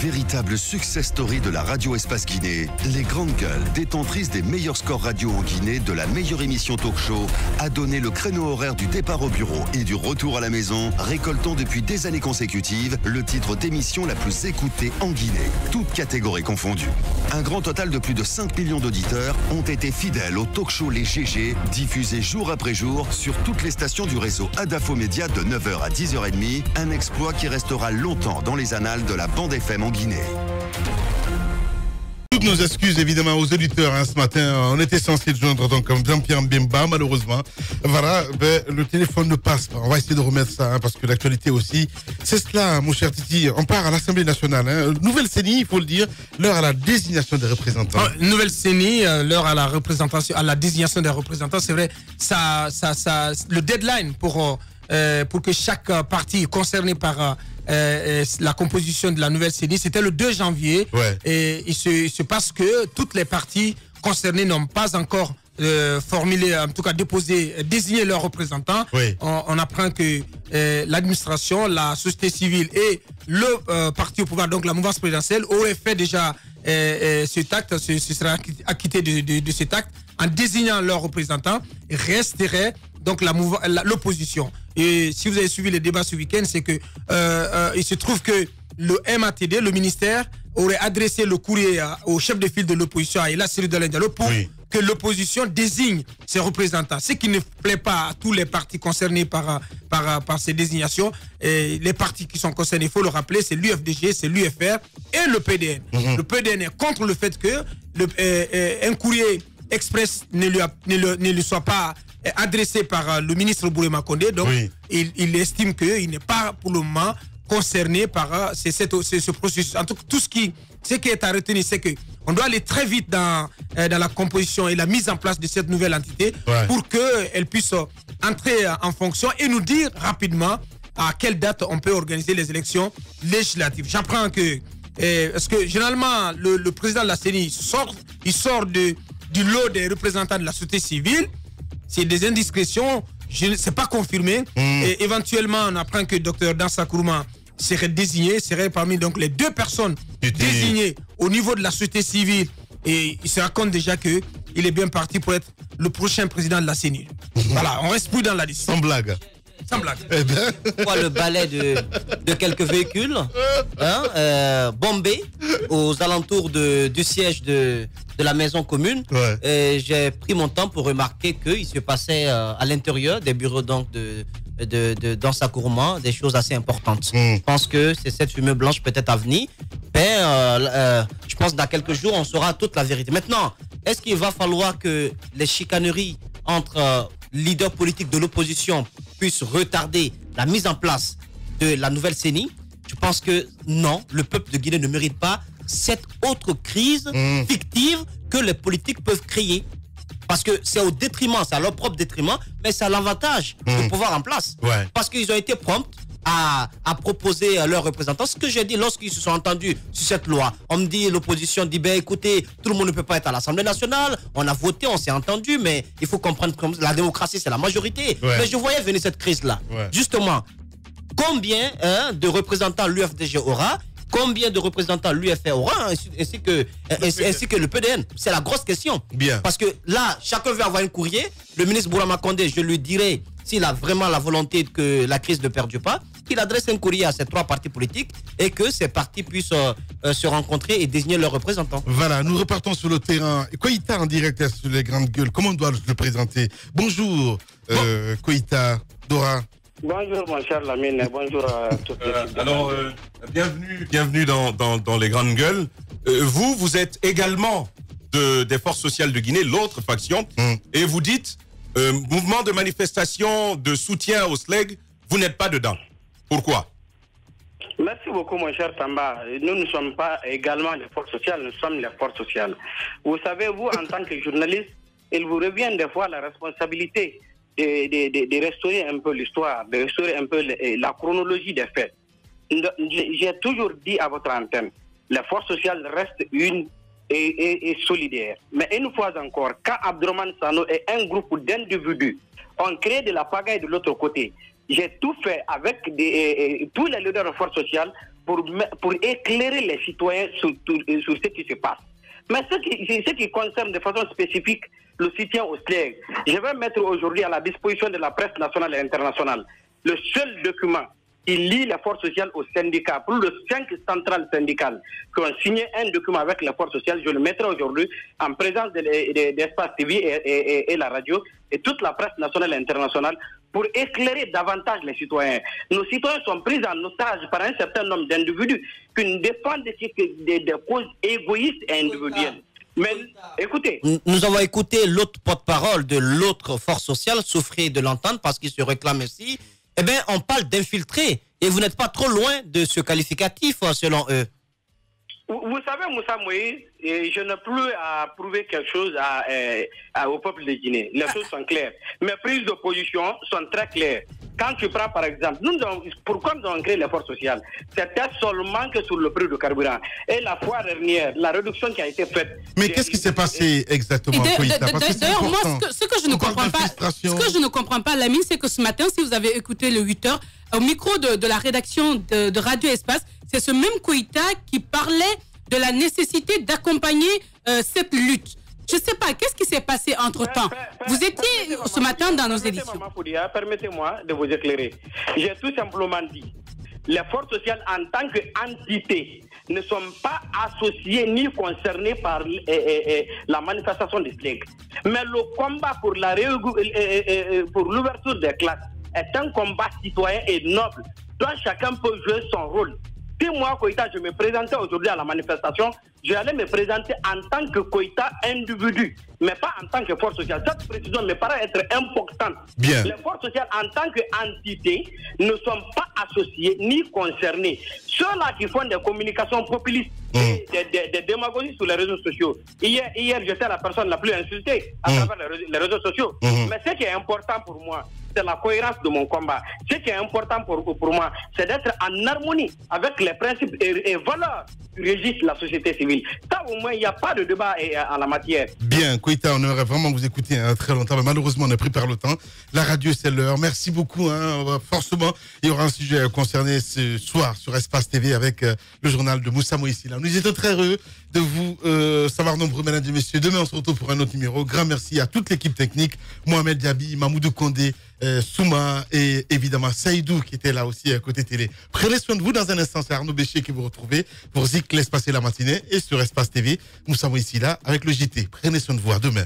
Véritable success story de la radio Espace Guinée, les Grandes Gueules, détentrices des meilleurs scores radio en Guinée, de la meilleure émission talk show, a donné le créneau horaire du départ au bureau et du retour à la maison, récoltant depuis des années consécutives le titre d'émission la plus écoutée en Guinée, toutes catégories confondues. Un grand total de plus de 5 millions d'auditeurs ont été fidèles au talk show Les GG, diffusé jour après jour sur toutes les stations du réseau Adafo Média de 9h à 10h30, un exploit qui restera longtemps dans les annales de la bande FM en Guinée. Toutes nos excuses évidemment aux auditeurs ce matin. On était censé joindre donc Jean-Pierre Mbemba, malheureusement. Voilà, le téléphone ne passe pas. On va essayer de remettre ça parce que l'actualité aussi. C'est cela, mon cher Titi. On part à l'Assemblée nationale. Nouvelle CENI, il faut le dire, l'heure à la désignation des représentants. Nouvelle CENI, l'heure à la représentation, à la désignation des représentants. C'est vrai, le deadline pour que chaque parti concerné par la composition de la nouvelle CENI, c'était le 2 janvier. Ouais. Et il se passe que toutes les parties concernées n'ont pas encore formulé, en tout cas désigné leurs représentants. Oui. On apprend que l'administration, la société civile et le parti au pouvoir, donc la mouvance présidentielle, auraient fait déjà cet acte, se sera acquitté de cet acte en désignant leurs représentants. Resterait donc l'opposition. Et si vous avez suivi les débats ce week-end, c'est que il se trouve que le MATD, le ministère, aurait adressé le courrier au chef de file de l'opposition, à Ella Seydou Diallo, pour que l'opposition désigne ses représentants. Ce qui ne plaît pas à tous les partis concernés par ces désignations. Et les partis qui sont concernés, il faut le rappeler, c'est l'UFDG, c'est l'UFR et le PDN. Le PDN est contre le fait que un courrier express ne lui soit pas adressé par le ministre Bourema Condé. Donc, il estime qu'il n'est pas pour le moment concerné par ce processus. En tout cas, ce qui est à retenir, c'est qu'on doit aller très vite dans la composition et la mise en place de cette nouvelle entité pour qu'elle puisse entrer en fonction et nous dire rapidement à quelle date on peut organiser les élections législatives. J'apprends parce que généralement, le président de la CENI il sort du lot des représentants de la société civile. C'est des indiscrétions, c'est pas confirmé. Et éventuellement, on apprend que Dr Dansa Kourouma serait parmi donc les 2 personnes désignées au niveau de la société civile. Et il se raconte déjà qu'il est bien parti pour être le prochain président de la CENI. Voilà, on reste plus dans la liste. Sans blague. Sans blague. Le balai de quelques véhicules bombés aux alentours du siège de la maison commune. J'ai pris mon temps pour remarquer qu'il se passait à l'intérieur des bureaux donc dans sa Kourouma des choses assez importantes. Je pense que c'est cette fumée blanche peut-être à venir. Mais je pense que dans quelques jours, on saura toute la vérité. Maintenant, est-ce qu'il va falloir que les chicaneries entre leaders politiques de l'opposition puissent retarder la mise en place de la nouvelle CENI? Je pense que non, le peuple de Guinée ne mérite pas cette autre crise fictive que les politiques peuvent créer. Parce que c'est au détriment, c'est à leur propre détriment, mais c'est à l'avantage de pouvoir en place. Parce qu'ils ont été prompts à proposer à leurs représentants. Ce que j'ai dit lorsqu'ils se sont entendus sur cette loi, on me dit, l'opposition dit, écoutez, tout le monde ne peut pas être à l'Assemblée nationale, on a voté, on s'est entendu, mais il faut comprendre que la démocratie, c'est la majorité. Mais je voyais venir cette crise-là. Justement, combien de représentants l'UFDG aura? Combien de représentants l'UFR aura, ainsi que le PDN? C'est la grosse question. Parce que là, chacun veut avoir un courrier. Le ministre Bourama Condé, je lui dirai, s'il a vraiment la volonté que la crise ne perdure pas, qu'il adresse un courrier à ces 3 partis politiques et que ces partis puissent se rencontrer et désigner leurs représentants. Voilà, nous repartons sur le terrain. Koïta en direct sur les Grandes Gueules. Comment dois-je le présenter? Bonjour, Koïta, Dora. Bonjour mon cher Lamine, bonjour à toutes les alors, bienvenue dans les Grandes Gueules. Vous êtes également des forces sociales de Guinée, l'autre faction, et vous dites, mouvement de manifestation de soutien au SLEG, vous n'êtes pas dedans. Pourquoi? Merci beaucoup mon cher Tamba. Nous ne sommes pas également les forces sociales, nous sommes les forces sociales. Vous savez, vous en tant que journaliste, il vous revient des fois la responsabilité de restaurer un peu l'histoire, de restaurer un peu la chronologie des faits. J'ai toujours dit à votre antenne, les forces sociales restent une et solidaires. Mais une fois encore, quand Abdourahmane Sano et un groupe d'individus ont créé de la pagaille de l'autre côté, j'ai tout fait avec tous les leaders de force sociale pour éclairer les citoyens sur ce qui se passe. Mais ce qui concerne de façon spécifique le soutien au SLEG, je vais mettre aujourd'hui à la disposition de la presse nationale et internationale le seul document qui lie les forces sociales aux syndicats. Pour les 5 centrales syndicales qui ont signé un document avec les forces sociales, je le mettrai aujourd'hui en présence d'Espace TV et la radio et toute la presse nationale et internationale pour éclairer davantage les citoyens. Nos citoyens sont pris en otage par un certain nombre d'individus qui ne défendent des causes égoïstes et individuelles. Mais écoutez. Nous avons écouté l'autre porte-parole de l'autre force sociale souffrir de l'entendre parce qu'il se réclame ici. Eh bien, on parle d'infiltrés et vous n'êtes pas trop loin de ce qualificatif selon eux. Vous savez, Moussa Moïse, je n'ai plus à prouver quelque chose au peuple de Guinée. Les choses sont claires. Mes prises de position sont très claires. Quand tu prends par exemple, pourquoi nous avons créé les forces sociales? C'était seulement que sur le prix du carburant. Et la fois dernière, la réduction qui a été faite. Mais qu'est-ce qui s'est passé exactement? D'ailleurs, moi, ce que je ne comprends pas, Lamine, c'est que ce matin, si vous avez écouté le 8h, au micro de la rédaction de Radio Espace, c'est ce même Koïta qui parlait de la nécessité d'accompagner cette lutte. Je ne sais pas, qu'est-ce qui s'est passé entre-temps? Vous étiez ce matin dans nos éditions. Permettez-moi de vous éclairer. J'ai tout simplement dit, les forces sociales en tant qu'entité ne sont pas associées ni concernées par la manifestation des SLEG. Mais le combat pour l'ouverture des classes est un combat citoyen et noble, dont chacun peut jouer son rôle. Si moi, Koïta, je me présentais aujourd'hui à la manifestation, je allais me présenter en tant que Koïta individu, mais pas en tant que force sociale. Cette précision me paraît être importante. Bien. Les forces sociales, en tant qu'entité, ne sont pas associées ni concernées. Ceux-là qui font des communications populistes, des démagogies sur les réseaux sociaux. Hier j'étais la personne la plus insultée à travers les réseaux sociaux. Mais ce qui est important pour moi, c'est la cohérence de mon combat. Ce qui est important pour moi, c'est d'être en harmonie avec les principes et valeurs qui régissent la société civile. Ça, au moins, il n'y a pas de débat en la matière. Bien, Koïta, on aimerait vraiment vous écouter très longtemps, mais malheureusement, on est pris par le temps. La radio, c'est l'heure. Merci beaucoup. Forcément, il y aura un sujet concerné ce soir sur Espace TV avec le journal de Moussa Moïse. Nous étions très heureux de vous savoir nombreux, mesdames et messieurs. Demain, on se retrouve pour un autre numéro. Grand merci à toute l'équipe technique. Mohamed Diaby, Mamoudou Kondé, Souma et évidemment Saïdou qui était là aussi à côté télé. Prenez soin de vous. Dans un instant, c'est Arnaud Béchier qui vous retrouvez pour Zik Laisse passer la matinée et sur Espace TV. Moussa Moïse là avec le JT. Prenez soin de vous. À demain.